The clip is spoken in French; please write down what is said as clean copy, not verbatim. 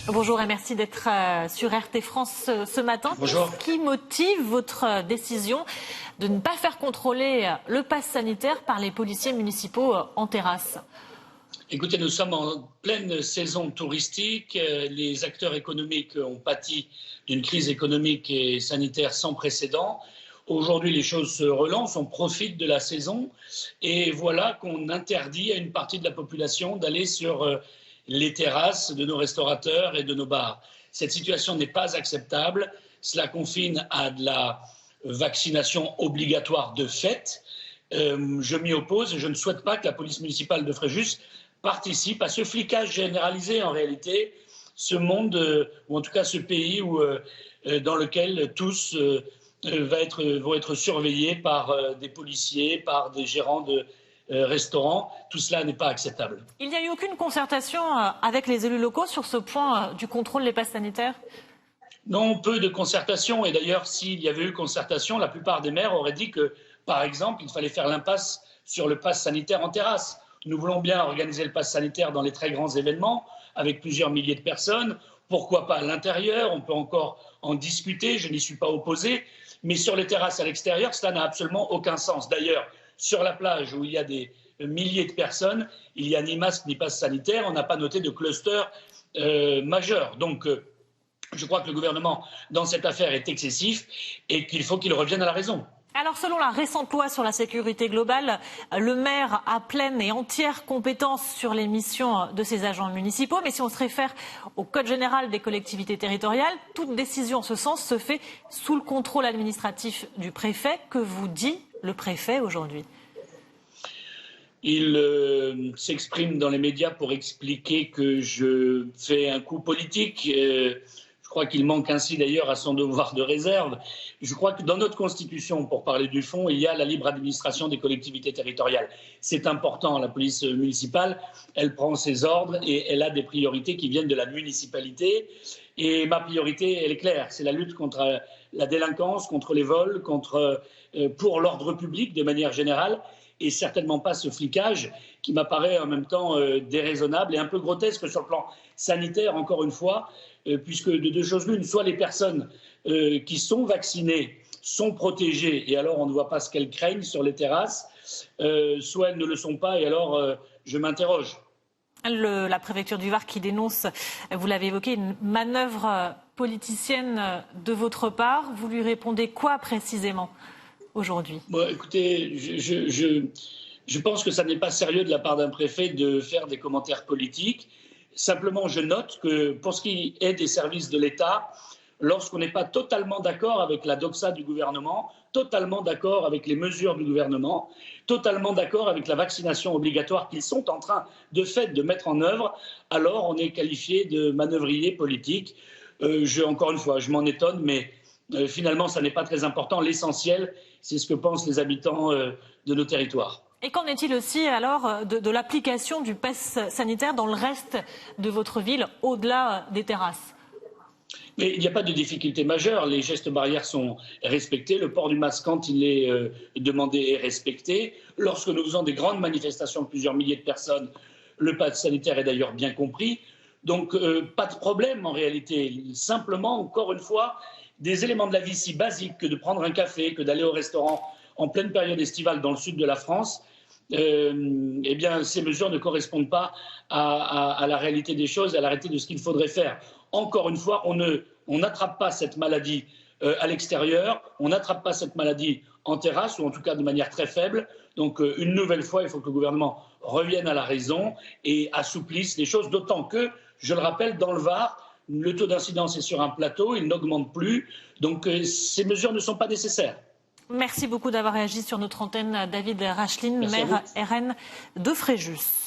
Bonjour et merci d'être sur RT France ce matin. Bonjour. Qu'est-ce qui motive votre décision de ne pas faire contrôler le pass sanitaire par les policiers municipaux en terrasse? Écoutez, nous sommes en pleine saison touristique. Les acteurs économiques ont pâti d'une crise économique et sanitaire sans précédent. Aujourd'hui, les choses se relancent, on profite de la saison et voilà qu'on interdit à une partie de la population d'aller sur les terrasses de nos restaurateurs et de nos bars. Cette situation n'est pas acceptable. Cela confine à de la vaccination obligatoire de fait. Je m'y oppose et je ne souhaite pas que la police municipale de Fréjus participe à ce flicage généralisé en réalité, ce monde, ou en tout cas ce pays dans lequel tous vont être surveillés par des policiers, par des gérants de restaurants. Tout cela n'est pas acceptable. Il n'y a eu aucune concertation avec les élus locaux sur ce point du contrôle des passes sanitaires? Non, peu de concertation. Et d'ailleurs, s'il y avait eu concertation, la plupart des maires auraient dit que, par exemple, il fallait faire l'impasse sur le pass sanitaire en terrasse. Nous voulons bien organiser le pass sanitaire dans les très grands événements, avec plusieurs milliers de personnes. Pourquoi pas à l'intérieur? On peut encore en discuter, je n'y suis pas opposé. Mais sur les terrasses à l'extérieur, cela n'a absolument aucun sens. D'ailleurs, sur la plage où il y a des milliers de personnes, il n'y a ni masque ni passe sanitaire, on n'a pas noté de cluster majeur. Donc, je crois que le gouvernement, dans cette affaire, est excessif et qu'il faut qu'il revienne à la raison. Alors, selon la récente loi sur la sécurité globale, le maire a pleine et entière compétence sur les missions de ses agents municipaux. Mais si on se réfère au Code général des collectivités territoriales, toute décision en ce sens se fait sous le contrôle administratif du préfet. Que vous dit le préfet aujourd'hui? Il s'exprime dans les médias pour expliquer que je fais un coup politique. Je crois qu'il manque ainsi d'ailleurs à son devoir de réserve. Je crois que dans notre Constitution, pour parler du fond, il y a la libre administration des collectivités territoriales. C'est important, la police municipale, elle prend ses ordres et elle a des priorités qui viennent de la municipalité. Et ma priorité, elle est claire, c'est la lutte contre la délinquance, contre les vols, pour l'ordre public de manière générale, et certainement pas ce flicage qui m'apparaît en même temps déraisonnable et un peu grotesque sur le plan sanitaire, encore une fois, puisque de deux choses l'une, soit les personnes qui sont vaccinées sont protégées et alors on ne voit pas ce qu'elles craignent sur les terrasses, soit elles ne le sont pas et alors je m'interroge. La préfecture du Var qui dénonce, vous l'avez évoqué, une manœuvre politicienne de votre part. Vous lui répondez quoi précisément aujourd'hui? Bon, écoutez, je pense que ça n'est pas sérieux de la part d'un préfet de faire des commentaires politiques. Simplement, je note que pour ce qui est des services de l'État, lorsqu'on n'est pas totalement d'accord avec la doxa du gouvernement, totalement d'accord avec les mesures du gouvernement, totalement d'accord avec la vaccination obligatoire qu'ils sont en train de fait de mettre en œuvre, alors on est qualifié de manœuvrier politique. Encore une fois, je m'en étonne, mais finalement, ça n'est pas très important. L'essentiel, c'est ce que pensent les habitants de nos territoires. Et qu'en est-il aussi alors de l'application du pass sanitaire dans le reste de votre ville, au-delà des terrasses? Mais il n'y a pas de difficulté majeure. Les gestes barrières sont respectés. Le port du masque, quand il est demandé, est respecté. Lorsque nous faisons des grandes manifestations de plusieurs milliers de personnes, le pass sanitaire est d'ailleurs bien compris. Donc, pas de problème en réalité. Simplement, encore une fois, des éléments de la vie si basiques que de prendre un café, que d'aller au restaurant en pleine période estivale dans le sud de la France, eh bien, ces mesures ne correspondent pas à la réalité des choses, à la réalité de ce qu'il faudrait faire. Encore une fois, on n'attrape pas cette maladie à l'extérieur, on n'attrape pas cette maladie en terrasse, ou en tout cas de manière très faible. Donc, une nouvelle fois, il faut que le gouvernement revienne à la raison et assouplisse les choses, d'autant que, je le rappelle, dans le Var, le taux d'incidence est sur un plateau, il n'augmente plus. Donc, ces mesures ne sont pas nécessaires. Merci beaucoup d'avoir réagi sur notre antenne, David Rachlin, maire RN de Fréjus.